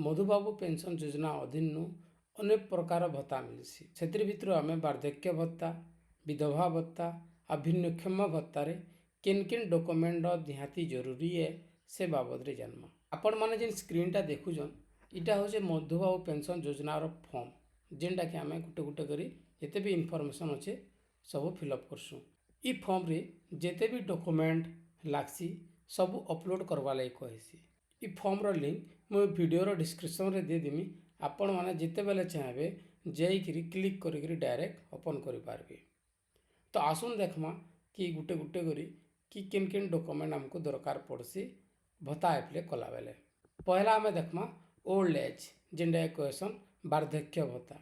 Madhubabu pension योजना अधीन अनेक प्रकार भत्ता मिलसी से भितर आम वार्धक्य भत्ता विधवा भत्ता आ भिन्नक्षम भत्तार किन किन डॉक्यूमेंट निहाती जरूरी है से बाबद रे जानमा। आपण माने जिन स्क्रीनटा देखुछन इटा होचे मधुबाबू पेंशन योजनार फॉर्म जेनटा कि आम गोटे गोटे करी जिते भी इनफॉरमेशन अच्छे सब फिलअप करसुँ। इ फॉर्म रे जिते भी डॉक्यूमेंट लागसी सब अपलोड करवा लगी कहेसी। इ फॉर्म रो लिंक मो वीडियो डिस्क्रिप्शन रे दे देमी। आपण माने जिते बेले चाहे जाइकरी क्लिक करी डायरेक्ट ओपन करि पारबे। तो आसुन देखमा कि गुटे गुटे करी कि किन किन डॉक्यूमेंट हमको दरकार पड़सी भत्ता अप्लाई कला बेले। पहला आम देखमा ओल्ड एज जेनटा कहसन वार्धक्य भत्ता।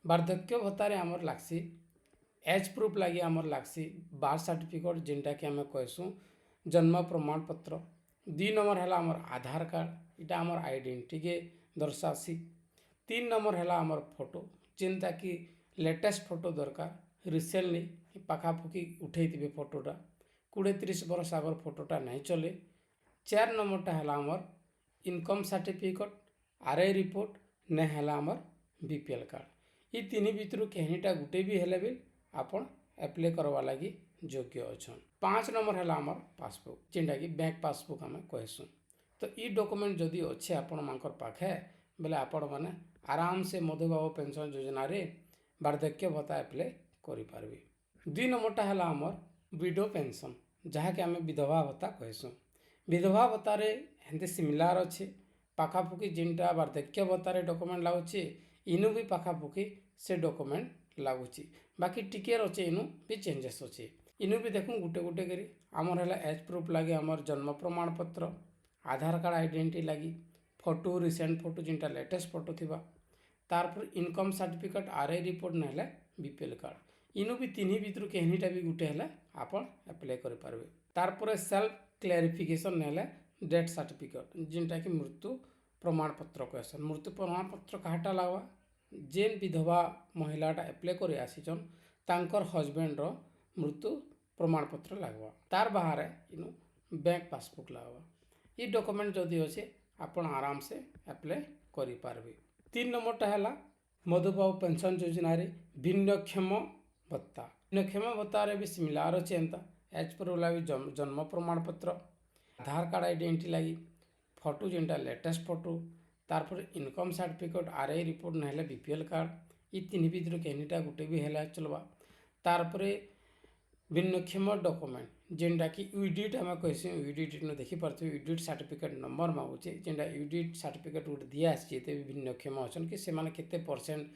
वार्धक्य भत्तारे आमर लागसी एज प्रूफ लगी आमर लागसी बार्थ सर्टिफिकेट जेनटा कि आम कहसुँ जन्म प्रमाण पत्र। 2 नंबर है आमर आधार कार्ड इटा आमर आइडेंटिटी के दर्शासी। 3 नंबर है आमर फोटो जेनटा कि लेटेस्ट फोटो दरकार रिसेंटली पाखापुखी उठे थे फोटोटा 20-30 बरस आगर फोटोटा नहीं चले। 4 नंबरटा है आमर इनकम सर्टिफिकेट आरआई रिपोर्ट ने है आमर बीपीएल कार्ड। ये तीन भितर कहींटा गुटे भी हेले भी आपण अप्लाई करवा लगी योग्य अच्छा। 5 नंबर है आमर पासबुक जेनटा कि बैंक पासबुक आम कहसुँ। तो ये डॉक्यूमेंट जदि अच्छे आपण मानकर पाखे बेले आपण माने आराम से मधुबाबू पेंशन योजना रे वार्धक्य भत्ता अप्लाई करि पारबे। 2 नंबरटा है आमर विडो पेंशन जहाँ कि आम विधवा भत्ता कहसुँ। विधवा भत्तारे हेंते सिमिलार अच्छे पाखापुखी जेनटा वार्धक्य भत्तारे डॉक्यूमेंट लागुचे इनु भी पाखापुखी से डॉक्यूमेंट लागुची बाकी टिके अच्छे इनु भी चेंजेस अच्छे। इनु भी देखूँ गुटे गुटे करी आमर है एज प्रूफ लगे आमर जन्म प्रमाण पत्र आधार कार्ड आइडेंटिटी लगी फोटो रिसेंट फोटो जिनटा लेटेस्ट फोटो थिबा तारपर इनकम सर्टिफिकेट आरआई रिपोर्ट ना बीपीएल कार्ड इनु भी तीन भितर कहींटा भी गुटे है आपण अप्लाई कर पारबे। तारपर सेल्फ क्लेरिफिकेशन ना डेथ सर्टिफिकेट जिनटा कि मृत्यु प्रमाण पत्र कहसन। मृत्यु प्रमाण पत्र कहाटा लगवा जेन विधवा महिलाटा अप्लाई कर आसीचन तांकर हजबैंड मृत्यु प्रमाण पत्र लगवा। तार बाहर इनु बैंक पासबुक लगवा। ये डॉक्यूमेंट जदि अच्छे आपण आराम से अप्लाई करि पारबे। 3 नंबरटा है मधुबाबू पेंशन योजना रे भिन्नक्षम भत्ता। भिन्नक्षम भत्ता रे भी सिमिलार अच्छे एंता एज पर लगी जन्म प्रमाण पत्र आधार कार्ड आइडेंटिटी लगी फोटो जेनटा लेटेस्ट फोटो तारपर इनकम सर्टिफिकेट आरआई रिपोर्ट ना बीपीएल कार्ड ये तीन भितर कहींटा गुटे भी है चलवा। तारपर भिन्नक्षम डॉक्यूमेंट जेनटा कि यूडिट आम कहसी यूडिट देखिपे यूडिट सर्टिफिकेट नंबर मांगुचे जेनटा यूडिट सर्टिफिकेट गोटे दिए आते भी भिन्नक्षम अच्छा कि से केते परसेंट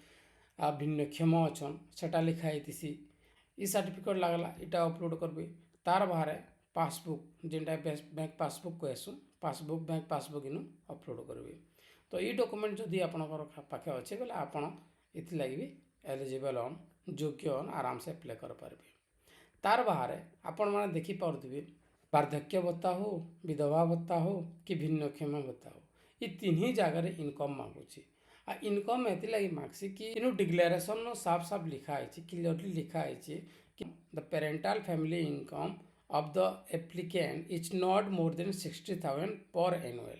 भिन्नक्षम अच्छा सेटा लिखाई ये सर्टिफिकेट लगला इटा अपलोड करबे। तार बाहर पासबुक जेनटा बैंक पासबुक कहसुँ पासबुक बैंक पासबुक इनु अपलोड करेंगे। तो ये डॉक्यूमेंट जदि आपंकर पाखे अच्छे बेले आपड़ इथिलागि भी एलिजिबल ऑन योग्य ऑन आराम से अप्लाई कर पारबे। तार बाहर आपण मैंने देखिपे वार्धक्य भत्ता हो विधवा भत्ता हो कि भिन्नक्षम भत्ता हो ये तीन ही जगार इनकम मांगुची। आ इनकम एथि लगी मागसी कि इनु डिक्लेरेशन साफ साफ लिखाई क्लियरली लिखाई कि the parental family income of the applicant is not more than 60,000 पर एनुअल।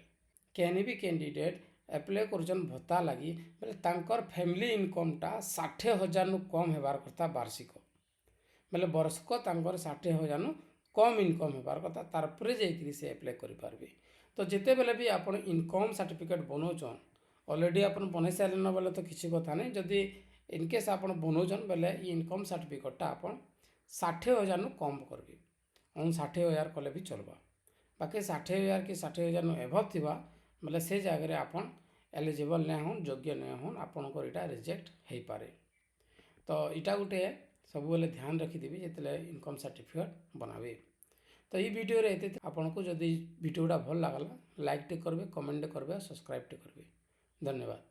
कैनी भी कैंडिडेट अप्लाई कर भत्ता लगी बोले तांकर फैमिली इनकमटा 60,000 कम होबार कथा वार्षिक बोले बर्षक तांकर 60,000 कम इनकम होबार कथा तारपर जाइए से अप्लाई करें। तो जिते बेले भी आप इनकम सर्टिफिकेट बनाऊन ऑलरेडी आप बनई सारे बोले तो किसी कथा नहीं जदि इनकेस आप बनाऊन बोले इनकम सर्टिफिकेटा आप 60,000 कम करेंगे 59,000 कले भी चलवा बाकी 60,000 कि 60,000 एभव थी बोले से जगह आप एलिजिबल नहीं हन योग्य नहीं हन आपंकर यहाँ रिजेक्ट हो पारे। तो इटा गोटे सब बेले ध्यान रखिथि जिते इनकम सर्टिफिकेट बनाबे। तो ये वीडियो रे एते आपन को जदि वीडियोटा भल लागला लाइक टे करबे कमेंट टे करबे सब्सक्राइब टे करबे। धन्यवाद।